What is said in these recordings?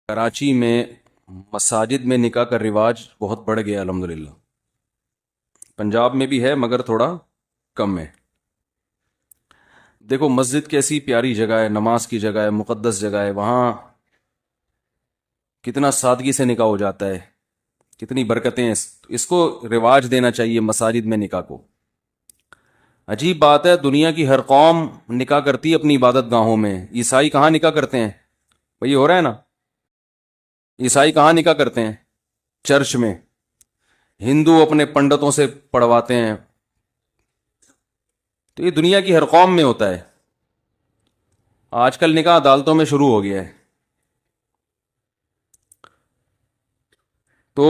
کراچی میں مساجد میں نکاح کا رواج بہت بڑھ گیا الحمدللہ. پنجاب میں بھی ہے مگر تھوڑا کم ہے. دیکھو مسجد کیسی پیاری جگہ ہے، نماز کی جگہ ہے، مقدس جگہ ہے، وہاں کتنا سادگی سے نکاح ہو جاتا ہے، کتنی برکتیں ہیں. اس کو رواج دینا چاہیے مساجد میں نکاح کو. عجیب بات ہے، دنیا کی ہر قوم نکاح کرتی ہے اپنی عبادت گاہوں میں. عیسائی کہاں نکاح کرتے ہیں؟ وہی ہو رہا ہے نا، عیسائی کہاں نکاح کرتے ہیں؟ چرچ میں. ہندو اپنے پنڈتوں سے پڑھواتے ہیں. تو یہ دنیا کی ہر قوم میں ہوتا ہے. آج کل نکاح عدالتوں میں شروع ہو گیا ہے. تو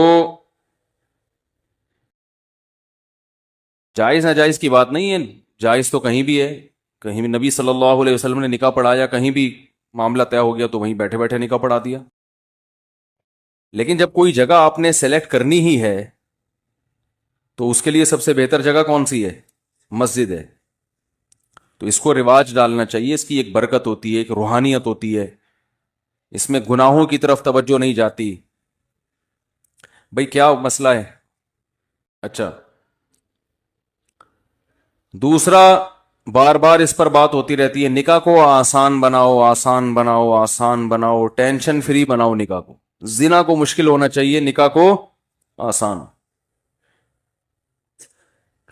جائز ناجائز کی بات نہیں ہے، جائز تو کہیں بھی ہے. کہیں بھی نبی صلی اللہ علیہ وسلم نے نکاح پڑھایا، کہیں بھی معاملہ طے ہو گیا تو وہیں بیٹھے بیٹھے نکاح پڑھا دیا. لیکن جب کوئی جگہ آپ نے سلیکٹ کرنی ہی ہے تو اس کے لیے سب سے بہتر جگہ کون سی ہے؟ مسجد ہے. تو اس کو رواج ڈالنا چاہیے. اس کی ایک برکت ہوتی ہے، ایک روحانیت ہوتی ہے. اس میں گناہوں کی طرف توجہ نہیں جاتی. بھئی کیا مسئلہ ہے؟ اچھا، دوسرا، بار بار اس پر بات ہوتی رہتی ہے، نکاح کو آسان بناؤ، آسان بناؤ، آسان بناؤ، ٹینشن فری بناؤ نکاح کو. زنا کو مشکل ہونا چاہیے، نکاح کو آسان.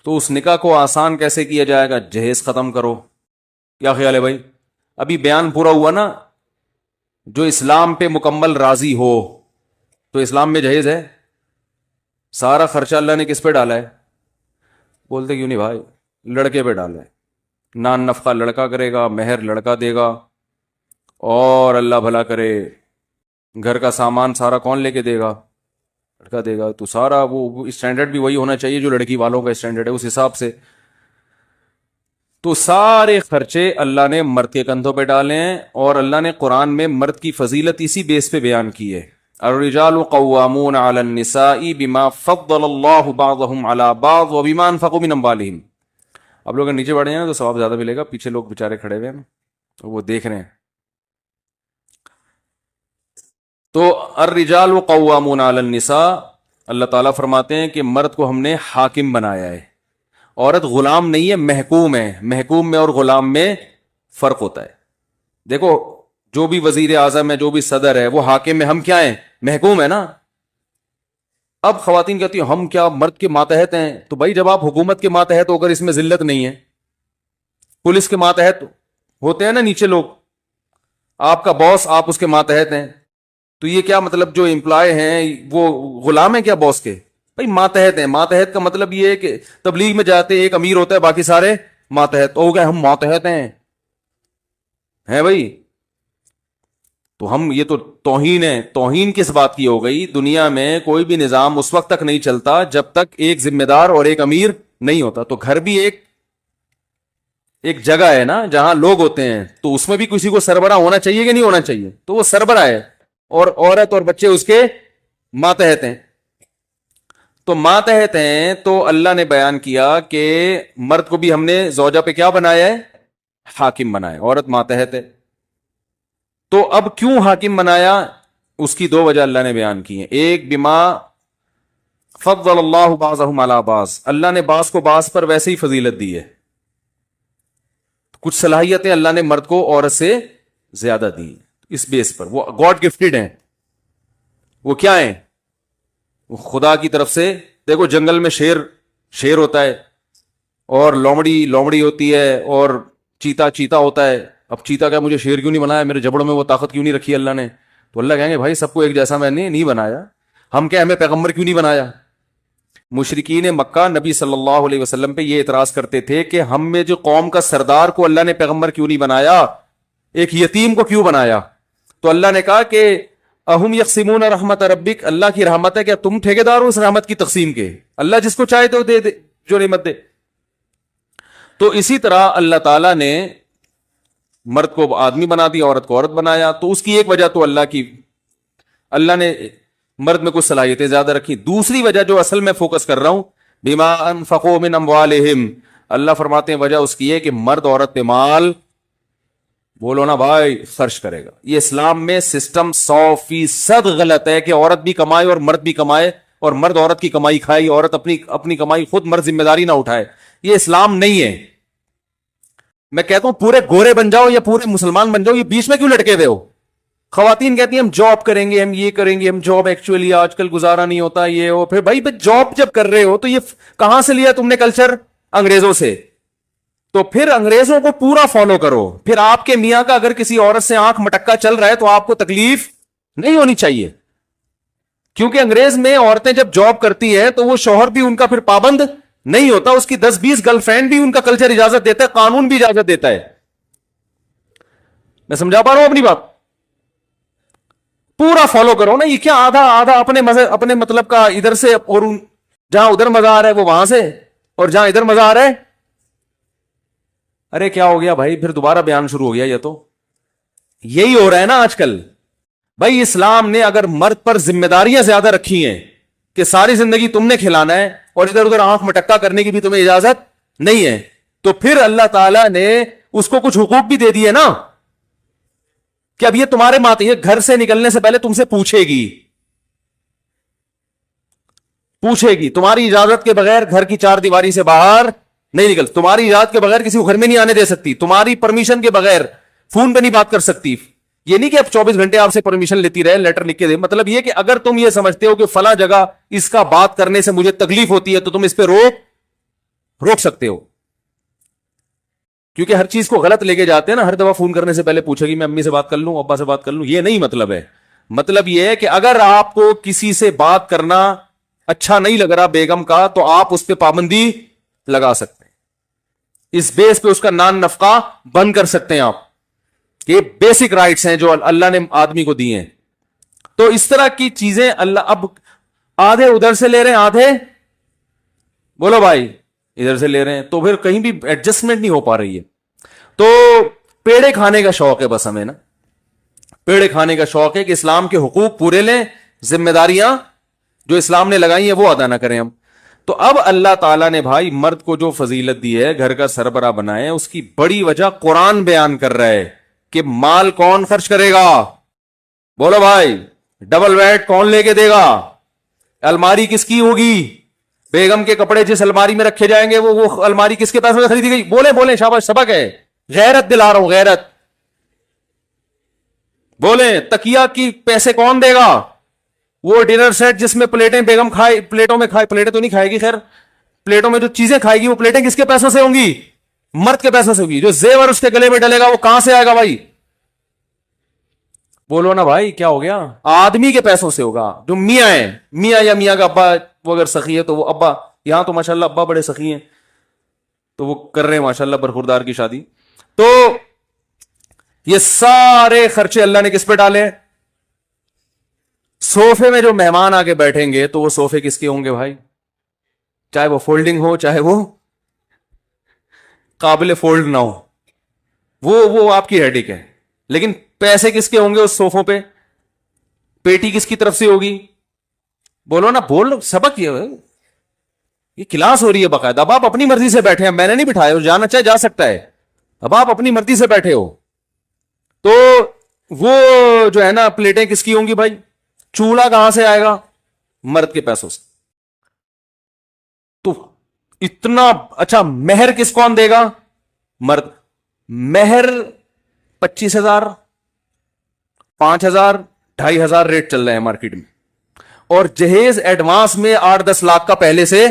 تو اس نکاح کو آسان کیسے کیا جائے گا؟ جہیز ختم کرو. کیا خیال ہے بھائی؟ ابھی بیان پورا ہوا نا. جو اسلام پہ مکمل راضی ہو تو اسلام میں جہیز ہے. سارا خرچہ اللہ نے کس پہ ڈالا ہے؟ بولتے کیوں نہیں بھائی؟ لڑکے پہ ڈالا ہے. نان نفقہ لڑکا کرے گا، مہر لڑکا دے گا، اور اللہ بھلا کرے گھر کا سامان سارا کون لے کے دے گا؟ لڑکا دے گا. تو سارا وہ اسٹینڈرڈ بھی وہی ہونا چاہیے جو لڑکی والوں کا اسٹینڈرڈ ہے، اس حساب سے. تو سارے خرچے اللہ نے مرد کے کندھوں پہ ڈالے ہیں، اور اللہ نے قرآن میں مرد کی فضیلت اسی بیس پہ بیان کی ہے. الرجال قوامون علی النساء بما فضل اللہ بعضهم علی بعض وبما انفقوا من اموالهم. آپ لوگ نیچے بڑھے ہیں نا تو ثواب زیادہ ملے گا. پیچھے لوگ بےچارے کھڑے ہوئے ہیں وہ دیکھ رہے ہیں. تو الرجال قوامون علی النساء، اللہ تعالیٰ فرماتے ہیں کہ مرد کو ہم نے حاکم بنایا ہے. عورت غلام نہیں ہے، محکوم ہے. محکوم میں اور غلام میں فرق ہوتا ہے. دیکھو جو بھی وزیر اعظم ہے، جو بھی صدر ہے، وہ حاکم ہے. ہم کیا ہیں؟ محکوم ہے نا. اب خواتین کہتی ہیں ہم کیا مرد کے ماتحت ہیں؟ تو بھائی جب آپ حکومت کے ماتحت ہو کر اس میں ذلت نہیں ہے، پولیس کے ماتحت ہوتے ہیں نا نیچے لوگ، آپ کا باس، آپ اس کے ماتحت ہیں، تو یہ کیا مطلب جو امپلائی ہیں وہ غلام ہیں کیا باس کے؟ بھائی ماتحت ہیں. ماتحت کا مطلب یہ ہے کہ تبلیغ میں جاتے ایک امیر ہوتا ہے، باقی سارے ماتحت ہو گئے. ہم ماتحت ہیں بھائی. تو ہم، یہ تو توہین ہے. توہین کس بات کی ہو گئی؟ دنیا میں کوئی بھی نظام اس وقت تک نہیں چلتا جب تک ایک ذمہ دار اور ایک امیر نہیں ہوتا. تو گھر بھی ایک جگہ ہے نا جہاں لوگ ہوتے ہیں، تو اس میں بھی کسی کو سربراہ ہونا چاہیے کہ نہیں ہونا چاہیے؟ تو وہ سربراہ ہے، اور عورت اور بچے اس کے ماتحت ہیں. تو ماتحت ہیں. تو اللہ نے بیان کیا کہ مرد کو بھی ہم نے زوجہ پہ کیا بنایا ہے؟ حاکم بنایا. عورت ماتحت ہے. تو اب کیوں حاکم بنایا؟ اس کی دو وجہ اللہ نے بیان کی ہیں. ایک، بما فضل اللہ بعضهم علی بعض، اللہ نے بعض کو بعض پر ویسے ہی فضیلت دی ہے. کچھ صلاحیتیں اللہ نے مرد کو عورت سے زیادہ دی اس بیس پر. وہ گاڈ گفٹڈ ہیں. وہ کیا ہیں؟ وہ خدا کی طرف سے. دیکھو جنگل میں شیر ہوتا ہے، اور لومڑی ہوتی ہے، اور چیتا ہوتا ہے. اب چیتا کیا مجھے شیر کیوں نہیں بنایا؟ میرے جبڑوں میں وہ طاقت کیوں نہیں رکھی اللہ نے؟ تو اللہ کہیں گے بھائی سب کو ایک جیسا میں نے نہیں بنایا. ہم کیا، ہمیں پیغمبر کیوں نہیں بنایا؟ مشرکین مکہ نبی صلی اللہ علیہ وسلم پہ یہ اعتراض کرتے تھے کہ ہم میں جو قوم کا سردار کو اللہ نے پیغمبر کیوں نہیں بنایا، ایک یتیم کو کیوں بنایا؟ تو اللہ نے کہا کہ اہم یقسمون رحمت ربک، اللہ کی رحمت ہے، کیا تم ٹھیکیدار ہو اس رحمت کی تقسیم کے؟ اللہ جس کو چاہے تو دے جو نعمت دے. تو اسی طرح اللہ تعالیٰ نے مرد کو آدمی بنا دیا، عورت کو عورت بنایا. تو اس کی ایک وجہ تو اللہ نے مرد میں کچھ صلاحیتیں زیادہ رکھی. دوسری وجہ جو اصل میں فوکس کر رہا ہوں، بما انفقوا من اموالہم، اللہ فرماتے ہیں وجہ اس کی ہے کہ مرد عورت پہ مال بولو نا بھائی خرچ کرے گا. یہ اسلام میں سسٹم 100% غلط ہے کہ عورت بھی کمائے اور مرد بھی کمائے, اور مرد عورت کی کمائی کھائے, عورت اپنی کمائی خود مرد ذمہ داری نہ اٹھائے. یہ اسلام نہیں ہے. میں کہتا ہوں پورے گورے بن جاؤ یا پورے مسلمان بن جاؤ, یہ بیچ میں کیوں لٹکے ہوئے ہو؟ خواتین کہتی ہیں ہم جاب کریں گے, ہم یہ کریں گے, ہم جاب ایکچولی آج کل گزارا نہیں ہوتا یہ ہو. پھر بھائی جاب جب کر رہے ہو تو یہ کہاں سے لیا تم نے کلچر؟ انگریزوں سے. تو پھر انگریزوں کو پورا فالو کرو. پھر آپ کے میاں کا اگر کسی عورت سے آنکھ مٹکا چل رہا ہے تو آپ کو تکلیف نہیں ہونی چاہیے, کیونکہ انگریز میں عورتیں جب جاب کرتی ہے تو وہ شوہر بھی ان کا پھر پابند نہیں ہوتا, اس کی 10-20 گرل فرینڈ بھی ان کا کلچر اجازت دیتا ہے, قانون بھی اجازت دیتا ہے. میں سمجھا پا رہا ہوں اپنی بات؟ پورا فالو کرو نا. یہ کیا آدھا آدھا اپنے مطلب کا ادھر سے, اور جہاں ادھر مزہ آ رہا ہے وہ وہاں سے, اور جہاں ادھر مزہ آ رہا ہے. ارے کیا ہو گیا بھائی؟ پھر دوبارہ بیان شروع ہو گیا. یہ تو یہی ہو رہا ہے نا آج کل. بھائی اسلام نے اگر مرد پر ذمہ داریاں زیادہ رکھی ہیں کہ ساری زندگی تم نے کھلانا ہے اور ادھر ادھر آنکھ مٹکا کرنے کی بھی تمہیں اجازت نہیں ہے, تو پھر اللہ تعالیٰ نے اس کو کچھ حقوق بھی دے دیے نا, کہ اب یہ تمہارے ماں, یہ گھر سے نکلنے سے پہلے تم سے پوچھے گی تمہاری اجازت کے بغیر گھر کی 4 دیواری سے باہر نہیں نکل, تمہاری اجازت کے بغیر کسی کو گھر میں نہیں آنے دے سکتی, تمہاری پرمیشن کے بغیر فون پہ نہیں بات کر سکتی. یہ نہیں کہ اب 24 گھنٹے آپ سے پرمیشن لیتی رہے, لیٹر لکھ کے دے. مطلب یہ کہ اگر تم یہ سمجھتے ہو کہ فلاں جگہ اس کا بات کرنے سے مجھے تکلیف ہوتی ہے تو تم اس پہ روک سکتے ہو, کیونکہ ہر چیز کو غلط لے کے جاتے ہیں نا. ہر دفعہ فون کرنے سے پہلے پوچھے گی میں امی سے بات کر لوں, ابا سے بات کر لوں, یہ نہیں مطلب ہے. مطلب یہ ہے کہ اگر آپ کو کسی سے بات کرنا اچھا نہیں لگ رہا بیگم کا, تو آپ اس پہ پابندی لگا سکتے ہیں, اس بیس پہ اس کا نان نفقہ بند کر سکتے ہیں آپ. یہ بیسک رائٹس ہیں جو اللہ نے آدمی کو دیے ہیں. تو اس طرح کی چیزیں اللہ اب آدھے ادھر سے لے رہے ہیں, آدھے بولو بھائی ادھر سے لے رہے ہیں, تو پھر کہیں بھی ایڈجسٹمنٹ نہیں ہو پا رہی ہے. تو پیڑے کھانے کا شوق ہے بس ہمیں نا, پیڑے کھانے کا شوق ہے کہ اسلام کے حقوق پورے لیں, ذمہ داریاں جو اسلام نے لگائی ہیں وہ ادا نہ کریں ہم. تو اب اللہ تعالیٰ نے بھائی مرد کو جو فضیلت دی ہے, گھر کا سربراہ بنائے, اس کی بڑی وجہ قرآن بیان کر رہا ہے کہ مال کون خرچ کرے گا. بولو بھائی ڈبل بیڈ کون لے کے دے گا, الماری کس کی ہوگی, بیگم کے کپڑے جس الماری میں رکھے جائیں گے وہ الماری کس کے پیسوں سے خریدی گئی. بولیں شاباش, سبق ہے, غیرت دلا رہا ہوں, غیرت. بولیں تکیہ کی پیسے کون دے گا, وہ ڈنر سیٹ جس میں پلیٹیں بیگم کھائے, پلیٹوں میں کھائے, پلیٹیں تو نہیں کھائے گی خیر, پلیٹوں میں جو چیزیں کھائے گی وہ پلیٹیں کس کے پیسوں سے ہوں گی, مرد کے پیسوں سے ہوگی. جو زیور اس کے گلے میں ڈلے گا وہ کہاں سے آئے گا بھائی؟ بولو نا بھائی کیا ہو گیا؟ آدمی کے پیسوں سے ہوگا. جو میاں ہے, میاں یا میاں کا ابا وہ اگر سخی ہے تو وہ ابا, یہاں تو ماشاءاللہ ابا بڑے سخی ہیں تو وہ کر رہے ہیں ماشاءاللہ برخوردار کی شادی. تو یہ سارے خرچے اللہ نے کس پہ ڈالے ہیں؟ صوفے میں جو مہمان آ کے بیٹھیں گے تو وہ صوفے کس کے ہوں گے بھائی؟ چاہے وہ فولڈنگ ہو چاہے وہ قابل فولڈ نہ ہو, وہ آپ کی ہیڈک ہے. لیکن پیسے کس کے ہوں گے اس صوفوں پہ؟ پیٹی کس کی طرف سے ہوگی؟ بولو نا, بول, سبق یہ کلاس ہو رہی ہے باقاعدہ. اب آپ اپنی مرضی سے بیٹھے ہیں, میں نے نہیں بٹھایا, جانا چاہے جا سکتا ہے. اب آپ اپنی مرضی سے بیٹھے ہو تو وہ جو ہے نا پلیٹیں کس کی ہوں گی بھائی؟ چولہا کہاں سے آئے گا؟ مرد کے پیسوں سے. تو اتنا اچھا مہر کس کون دے گا؟ مرد. مہر 25,000 5,000 2,500 ریٹ چل رہے ہیں مارکیٹ میں, اور جہیز ایڈوانس میں 8-10 لاکھ کا پہلے سے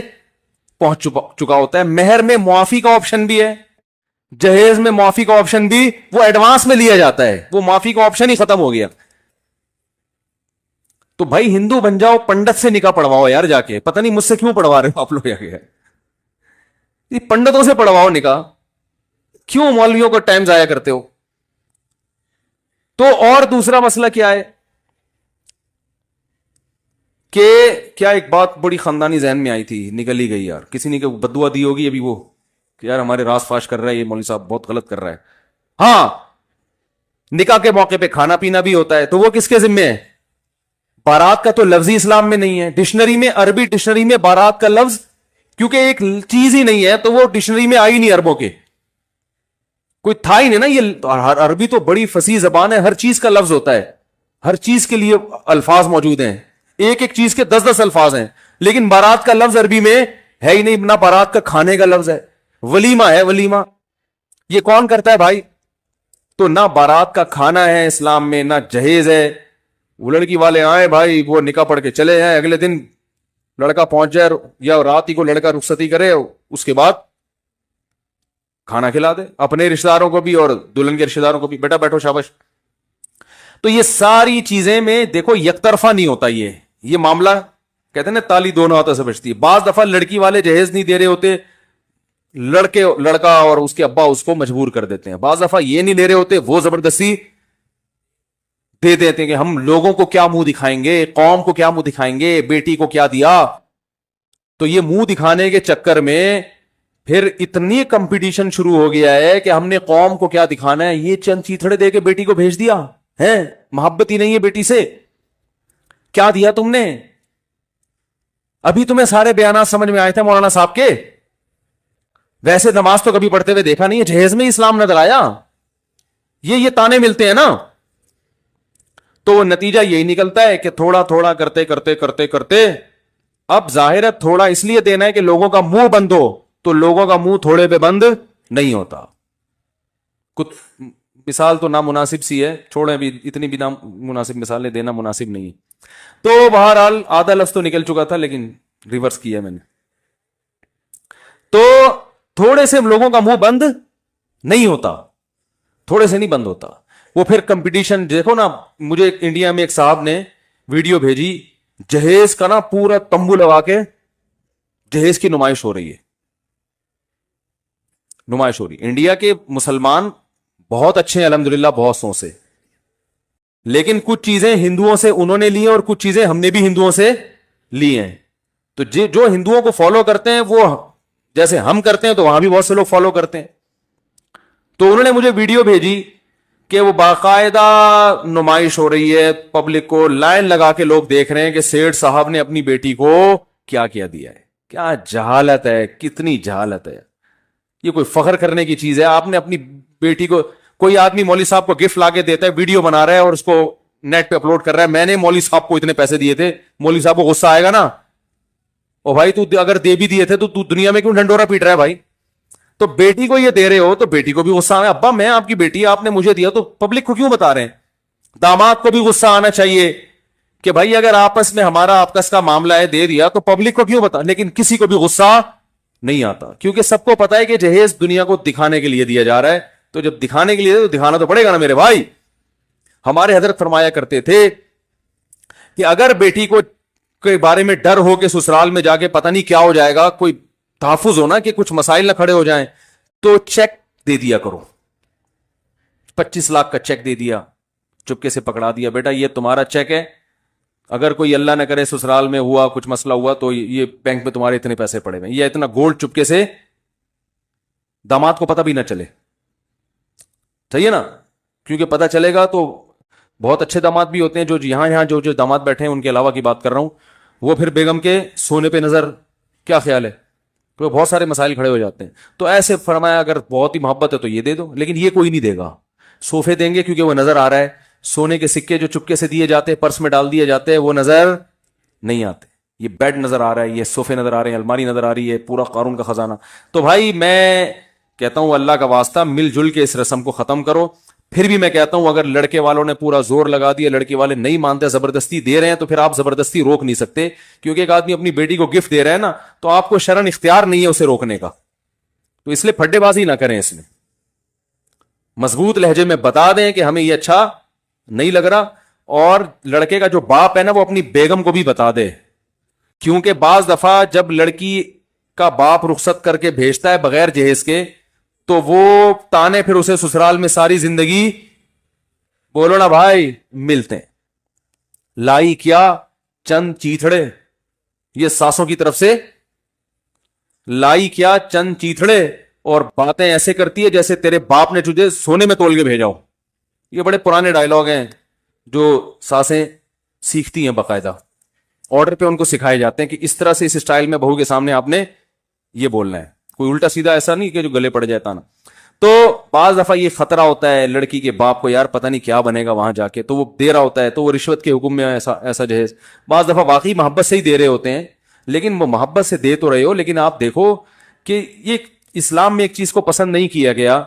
پہنچ چکا ہوتا ہے. مہر میں معافی کا آپشن بھی ہے, جہیز میں معافی کا آپشن بھی, وہ ایڈوانس میں لیا جاتا ہے, وہ معافی کا آپشن ہی ختم ہو گیا. تو بھائی ہندو بن جاؤ, پنڈت سے نکاح پڑھواؤ یار جا کے. پتہ نہیں مجھ سے کیوں پڑھوا رہے ہو آپ لوگ, یہ پنڈتوں سے پڑھواؤ نکاح, کیوں مولویوں کو ٹائم ضائع کرتے ہو؟ تو اور دوسرا مسئلہ کیا ہے کہ کیا ایک بات بڑی خاندانی ذہن میں آئی تھی, نکل ہی گئی یار, کسی نے بددعا دی ہوگی ابھی وہ کہ یار ہمارے راز فاش کر رہا ہے یہ مولوی صاحب, بہت غلط کر رہا ہے. ہاں, نکاح کے موقع پہ کھانا پینا بھی ہوتا ہے, تو وہ کس کے ذمہ ہے؟ بارات کا تو لفظی اسلام میں نہیں ہے. ڈکشنری میں, عربی ڈکشنری میں بارات کا لفظ کیونکہ ایک چیز ہی نہیں ہے تو وہ ڈکشنری میں آئی نہیں عربوں کے. کوئی تھا ہی نہیں نا. یہ عربی تو بڑی فصیح زبان ہے, ہر چیز کا لفظ ہوتا ہے, ہر چیز کے لیے الفاظ موجود ہیں, ایک ایک چیز کے 10 الفاظ ہیں. لیکن بارات کا لفظ عربی میں ہے ہی نہیں, نہ بارات کا کھانے کا لفظ ہے. ولیمہ ہے, ولیمہ یہ کون کرتا ہے بھائی؟ تو نہ بارات کا کھانا ہے اسلام میں, نہ جہیز ہے. وہ لڑکی والے آئے بھائی, وہ نکاح پڑھ کے چلے جائیں, اگلے دن لڑکا پہنچ جائے یا رات ہی کو لڑکا رخصتی کرے, اس کے بعد کھانا کھلا دے اپنے رشتہ داروں کو بھی اور دلہن کے رشتہ داروں کو بھی, بیٹا بیٹھو شاباش. تو یہ ساری چیزیں میں دیکھو یک طرفہ نہیں ہوتا. یہ معاملہ کہتے ہیں نا تالی دونوں ہاتھوں سے بجتی ہے. بعض دفعہ لڑکی والے جہیز نہیں دے رہے ہوتے, لڑکا اور اس کے ابا اس کو مجبور کر دیتے ہیں. بعض دفعہ یہ نہیں دے رہے ہوتے, وہ زبردستی دے دیتے ہیں کہ ہم لوگوں کو کیا منہ دکھائیں گے, قوم کو کیا منہ دکھائیں گے, بیٹی کو کیا دیا. تو یہ منہ دکھانے کے چکر میں پھر اتنی کمپٹیشن شروع ہو گیا ہے کہ ہم نے قوم کو کیا دکھانا ہے. یہ چند چیتھڑے دے کے بیٹی کو بھیج دیا ہے, محبت ہی نہیں ہے بیٹی سے. کیا دیا تم نے؟ ابھی تمہیں سارے بیانات سمجھ میں آئے تھے مولانا صاحب کے؟ ویسے نماز تو کبھی پڑھتے ہوئے دیکھا نہیں ہے, جہیز میں اسلام نظر آیا. یہ تانے ملتے ہیں نا. تو نتیجہ یہی نکلتا ہے کہ تھوڑا تھوڑا کرتے کرتے کرتے کرتے اب ظاہر ہے تھوڑا اس لیے دینا ہے کہ لوگوں کا منہ بند ہو, تو لوگوں کا منہ تھوڑے پہ بند نہیں ہوتا. کچھ مثال تو نامناسب سی ہے, چھوڑیں بھی, اتنی بھی نامناسب مثالیں دینا مناسب نہیں ہے. تو بہرحال آدھا لفظ تو نکل چکا تھا لیکن ریورس کیا میں نے. تو تھوڑے سے لوگوں کا منہ بند نہیں ہوتا, تھوڑے سے نہیں بند ہوتا. وہ پھر کمپٹیشن دیکھو نا, مجھے انڈیا میں ایک صاحب نے ویڈیو بھیجی, جہیز کا نا پورا تمبو لگا کے جہیز کی نمائش ہو رہی ہے. انڈیا کے مسلمان بہت اچھے ہیں الحمدللہ, بہت سو سے, لیکن کچھ چیزیں ہندوؤں سے انہوں نے لی ہیں اور کچھ چیزیں ہم نے بھی ہندوؤں سے لی ہیں. تو جو ہندوؤں کو فالو کرتے ہیں وہ جیسے ہم کرتے ہیں تو وہاں بھی بہت سے لوگ فالو کرتے ہیں. تو انہوں نے مجھے ویڈیو بھیجی کہ وہ باقاعدہ نمائش ہو رہی ہے, پبلک کو لائن لگا کے لوگ دیکھ رہے ہیں کہ سیٹھ صاحب نے اپنی بیٹی کو کیا کیا دیا ہے. کیا جہالت ہے, کتنی جہالت ہے. یہ کوئی فخر کرنے کی چیز ہے؟ آپ نے اپنی بیٹی کو, کوئی آدمی مولوی صاحب کو گفٹ لا کے دیتا ہے, ویڈیو بنا رہا ہے اور اس کو نیٹ پہ اپلوڈ کر رہا ہے, میں نے مولوی صاحب کو اتنے پیسے دیے تھے. مولوی صاحب کو غصہ آئے گا نا, او بھائی تو اگر دے بھی دیے تھے تو دنیا میں کیوں ڈنڈورا پیٹ رہا ہے بھائی؟ تو بیٹی کو یہ دے رہے ہو تو بیٹی کو بھی غصہ آنا, ابا میں آپ کی بیٹی, آپ نے مجھے دیا تو پبلک کو کیوں بتا رہے ہیں؟ داماد کو بھی غصہ آنا چاہیے کہ بھائی اگر آپس میں ہمارا آپس کا معاملہ ہے, دے دیا تو پبلک کو کیوں بتا. لیکن کسی کو بھی غصہ نہیں آتا, کیونکہ سب کو پتا ہے کہ جہیز دنیا کو دکھانے کے لیے دیا جا رہا ہے. تو جب دکھانے کے لیے تو دکھانا تو پڑے گا نا میرے بھائی. ہمارے حضرت فرمایا کرتے تھے کہ اگر بیٹی کو کے بارے میں ڈر ہو کہ سسرال میں جا کے پتہ نہیں کیا ہو جائے گا, کوئی تحفظ ہونا کہ کچھ مسائل نہ کھڑے ہو جائیں, تو چیک دے دیا کرو. 25 لاکھ کا چیک دے دیا, چپکے سے پکڑا دیا, بیٹا یہ تمہارا چیک ہے, اگر کوئی اللہ نہ کرے سسرال میں ہوا, کچھ مسئلہ ہوا تو یہ بینک میں تمہارے اتنے پیسے پڑے ہوئے, یہ اتنا گولڈ چپکے سے داماد کو پتہ بھی نہ چلے. صحیح ہے نا؟ کیونکہ پتہ چلے گا تو بہت اچھے داماد بھی ہوتے ہیں, جو یہاں جو داماد بیٹھے ہیں ان کے علاوہ کی بات کر رہا ہوں, وہ پھر بیگم کے سونے پہ نظر, کیا خیال ہے, تو بہت سارے مسائل کھڑے ہو جاتے ہیں. تو ایسے فرمایا اگر بہت ہی محبت ہے تو یہ دے دو, لیکن یہ کوئی نہیں دے گا. صوفے دیں گے کیونکہ وہ نظر آ رہا ہے, سونے کے سکے جو چپکے سے دیے جاتے ہیں, پرس میں ڈال دیے جاتے ہیں, وہ نظر نہیں آتے. یہ بیڈ نظر آ رہا ہے, یہ صوفے نظر آ رہے ہیں, الماری نظر آ رہی ہے, پورا قارون کا خزانہ. تو بھائی میں کہتا ہوں اللہ کا واسطہ مل جل کے اس رسم کو ختم کرو. پھر بھی میں کہتا ہوں اگر لڑکے والوں نے پورا زور لگا دیا, لڑکے والے نہیں مانتے, زبردستی دے رہے ہیں, تو پھر آپ زبردستی روک نہیں سکتے. کیونکہ ایک آدمی اپنی بیٹی کو گفٹ دے رہا ہے نا, تو آپ کو شرن اختیار نہیں ہے اسے روکنے کا. تو اس لیے پھڈے بازی نہ کریں, اس میں مضبوط لہجے میں بتا دیں کہ ہمیں یہ اچھا نہیں لگ رہا. اور لڑکے کا جو باپ ہے نا, وہ اپنی بیگم کو بھی بتا دے, کیونکہ بعض دفعہ جب لڑکی کا باپ رخصت کر کے بھیجتا ہے بغیر جہیز کے, تو وہ تانے پھر اسے سسرال میں ساری زندگی, بولو نا بھائی, ملتے ہیں. لائی کیا چند چیتھڑے, یہ ساسوں کی طرف سے, لائی کیا چند چیتھڑے, اور باتیں ایسے کرتی ہے جیسے تیرے باپ نے تجھے سونے میں تول کے بھیجا ہو. یہ بڑے پرانے ڈائلاگ ہیں جو ساسیں سیکھتی ہیں, باقاعدہ آرڈر پہ ان کو سکھائے جاتے ہیں کہ اس طرح سے اس سٹائل میں بہو کے سامنے آپ نے یہ بولنا ہے. کوئی الٹا سیدھا ایسا نہیں کہ جو گلے پڑ جائے تانا. تو بعض دفعہ یہ خطرہ ہوتا ہے لڑکی کے باپ کو، یار پتہ نہیں کیا بنے گا وہاں جا کے، تو وہ دے رہا ہوتا ہے، تو وہ رشوت کے حکم میں ایسا جہیز. بعض دفعہ واقعی محبت سے ہی دے رہے ہوتے ہیں، لیکن وہ محبت سے دے تو رہے ہو، لیکن آپ دیکھو کہ یہ اسلام میں ایک چیز کو پسند نہیں کیا گیا،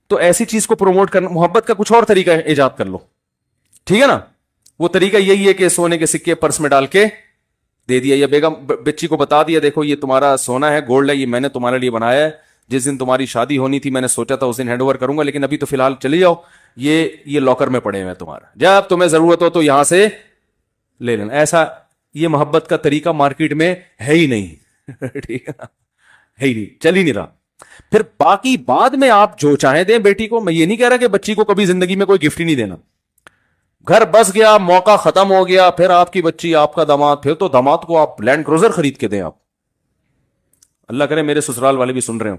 تو ایسی چیز کو پروموٹ کرنا، محبت کا کچھ اور طریقہ ایجاد کر لو. ٹھیک ہے نا؟ وہ طریقہ یہی ہے کہ سونے کے سکے پرس میں ڈال کے دے دیا، یا بیگم بچی کو بتا دیا دیکھو یہ تمہارا سونا ہے، گولڈ ہے، یہ میں نے تمہارے لیے بنایا ہے، جس دن تمہاری شادی ہونی تھی میں نے سوچا تھا اس دن ہینڈ اوور کروں گا، لیکن ابھی تو فی الحال چلی جاؤ، یہ لاکر میں پڑے ہوئے تمہارا، جب تمہیں ضرورت ہو تو یہاں سے لے لینا. ایسا یہ محبت کا طریقہ مارکیٹ میں ہے ہی نہیں. ٹھیک ہے نا؟ ہے ہی نہیں، چل ہی نہیں رہا. پھر باقی بعد میں آپ جو چاہیں دیں بیٹی کو. میں یہ نہیں کہہ رہا کہ بچی کو کبھی زندگی میں کوئی گفٹ ہی نہیں دینا. گھر بس گیا، موقع ختم ہو گیا، پھر آپ کی بچی آپ کا داماد، پھر تو داماد کو آپ لینڈ کروزر خرید کے دیں. آپ اللہ کرے میرے سسرال والے بھی سن رہے ہوں.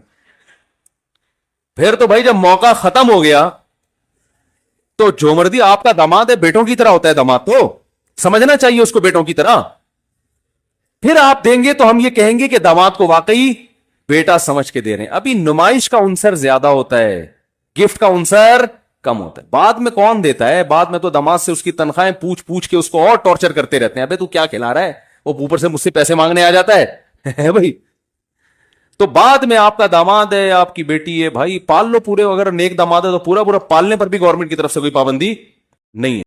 پھر تو بھائی جب موقع ختم ہو گیا تو جو مردی آپ کا داماد ہے، بیٹوں کی طرح ہوتا ہے داماد، تو سمجھنا چاہیے اس کو بیٹوں کی طرح. پھر آپ دیں گے تو ہم یہ کہیں گے کہ داماد کو واقعی بیٹا سمجھ کے دے رہے ہیں. ابھی نمائش کا عنصر زیادہ ہوتا ہے، گفٹ کا عنصر کم ہوتا ہے. بعد میں کون دیتا ہے؟ بعد میں تو داماد سے اس کی تنخواہیں پوچھ کے اس کو اور ٹارچر کرتے رہتے ہیں. ابے تو کیا کھلا رہا ہے، وہ اوپر سے مجھ سے پیسے مانگنے آ جاتا ہے بھائی. تو بعد میں آپ کا داماد ہے، آپ کی بیٹی ہے، بھائی پال لو پورے. اگر نیک داماد ہے تو پورا پالنے پر بھی گورنمنٹ کی طرف سے کوئی پابندی نہیں ہے.